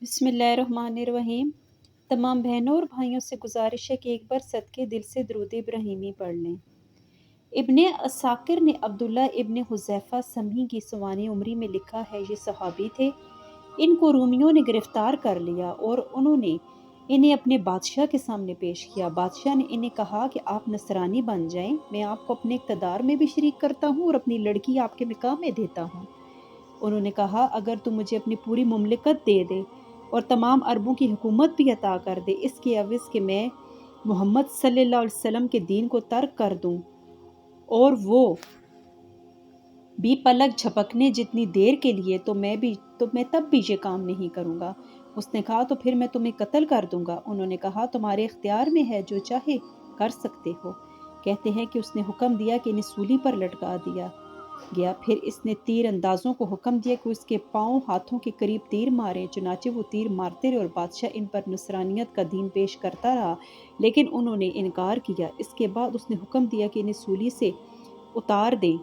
بسم اللہ الرحمن الرحیم۔ تمام بہنوں اور بھائیوں سے گزارش ہے کہ ایک بار صدقے دل سے درود ابراہیمی پڑھ لیں۔ ابن عساکر نے عبداللہ ابن حذیفہ سمعی کی سوانح عمری میں لکھا ہے، یہ صحابی تھے۔ ان کو رومیوں نے گرفتار کر لیا اور انہوں نے انہیں اپنے بادشاہ کے سامنے پیش کیا۔ بادشاہ نے انہیں کہا کہ آپ نصرانی بن جائیں، میں آپ کو اپنے اقتدار میں بھی شریک کرتا ہوں اور اپنی لڑکی آپ کے نکاح میں دیتا ہوں۔ انہوں نے کہا، اگر تم مجھے اپنی پوری مملکت دے دے اور تمام عربوں کی حکومت بھی عطا کر دے، اس کے عوض کہ میں محمد صلی اللہ علیہ وسلم کے دین کو ترک کر دوں اور وہ بھی پلک جھپکنے جتنی دیر کے لیے، تو میں تب بھی یہ کام نہیں کروں گا۔ اس نے کہا، تو پھر میں تمہیں قتل کر دوں گا۔ انہوں نے کہا، تمہارے اختیار میں ہے، جو چاہے کر سکتے ہو۔ کہتے ہیں کہ اس نے حکم دیا کہ انہیں سولی پر لٹکا دیا گیا۔ پھر اس نے تیر اندازوں کو حکم دیا کہ اس کے پاؤں ہاتھوں کے قریب تیر ماریں، چنانچہ وہ تیر مارتے رہے اور بادشاہ ان پر نصرانیت کا دین پیش کرتا رہا، لیکن انہوں نے انکار کیا۔ اس کے بعد اس نے حکم دیا کہ انہیں سولی سے اتار دیں،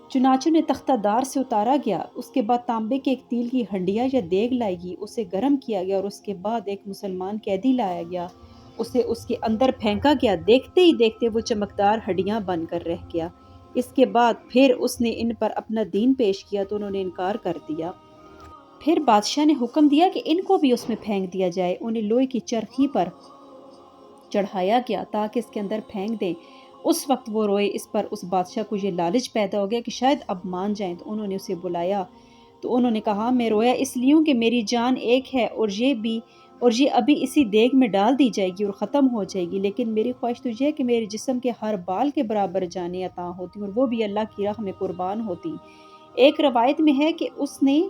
چنانچہ انہیں تختہ دار سے اتارا گیا۔ اس کے بعد تانبے کے ایک تیل کی ہنڈیا یا دیگ لائی گئی، اسے گرم کیا گیا اور اس کے بعد ایک مسلمان قیدی لایا گیا، اسے اس کے اندر پھینکا گیا۔ دیکھتے ہی دیکھتے وہ چمکدار ہڈیاں بن کر رہ گیا۔ اس کے بعد پھر اس نے ان پر اپنا دین پیش کیا تو انہوں نے انکار کر دیا۔ پھر بادشاہ نے حکم دیا کہ ان کو بھی اس میں پھینک دیا جائے۔ انہیں لوہے کی چرخی پر چڑھایا گیا تاکہ اس کے اندر پھینک دیں۔ اس وقت وہ روئے۔ اس پر اس بادشاہ کو یہ لالچ پیدا ہو گیا کہ شاید اب مان جائیں، تو انہوں نے اسے بلایا تو انہوں نے کہا، میں رویا اس لیے ہوں کہ میری جان ایک ہے اور یہ ابھی اسی دیگ میں ڈال دی جائے گی اور ختم ہو جائے گی، لیکن میری خواہش تو یہ ہے کہ میرے جسم کے ہر بال کے برابر جانیں عطا ہوتی اور وہ بھی اللہ کی راہ میں قربان ہوتی۔ ایک روایت میں ہے کہ اس نے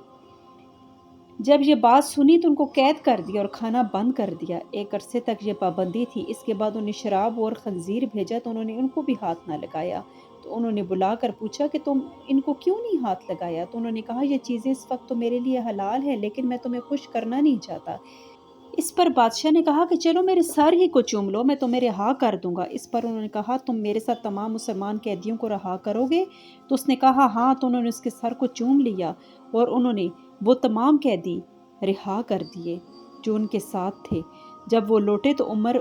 جب یہ بات سنی تو ان کو قید کر دیا اور کھانا بند کر دیا۔ ایک عرصے تک یہ پابندی تھی۔ اس کے بعد انہیں شراب اور خنزیر بھیجا تو انہوں نے ان کو بھی ہاتھ نہ لگایا۔ تو انہوں نے بلا کر پوچھا کہ تم ان کو کیوں نہیں ہاتھ لگایا؟ تو انہوں نے کہا، یہ چیزیں اس وقت تو میرے لیے حلال ہے، لیکن میں تمہیں خوش کرنا نہیں چاہتا۔ اس پر بادشاہ نے کہا کہ چلو میرے سر ہی کو چوم لو، میں تمہیں رہا کر دوں گا۔ اس پر انہوں نے کہا، تم میرے ساتھ تمام مسلمان قیدیوں کو رہا کرو گے؟ تو اس نے کہا، ہاں۔ تو انہوں نے اس کے سر کو چوم لیا اور انہوں نے وہ تمام قیدی رہا کر دیے جو ان کے ساتھ تھے۔ جب وہ لوٹے تو عمر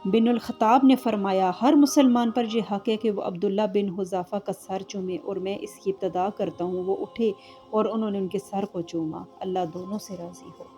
بن الخطاب نے فرمایا، ہر مسلمان پر یہ حق ہے کہ وہ عبداللہ بن حذیفہ کا سر چومے اور میں اس کی ابتدا کرتا ہوں۔ وہ اٹھے اور انہوں نے ان کے سر کو چوما۔ اللہ دونوں سے راضی ہو۔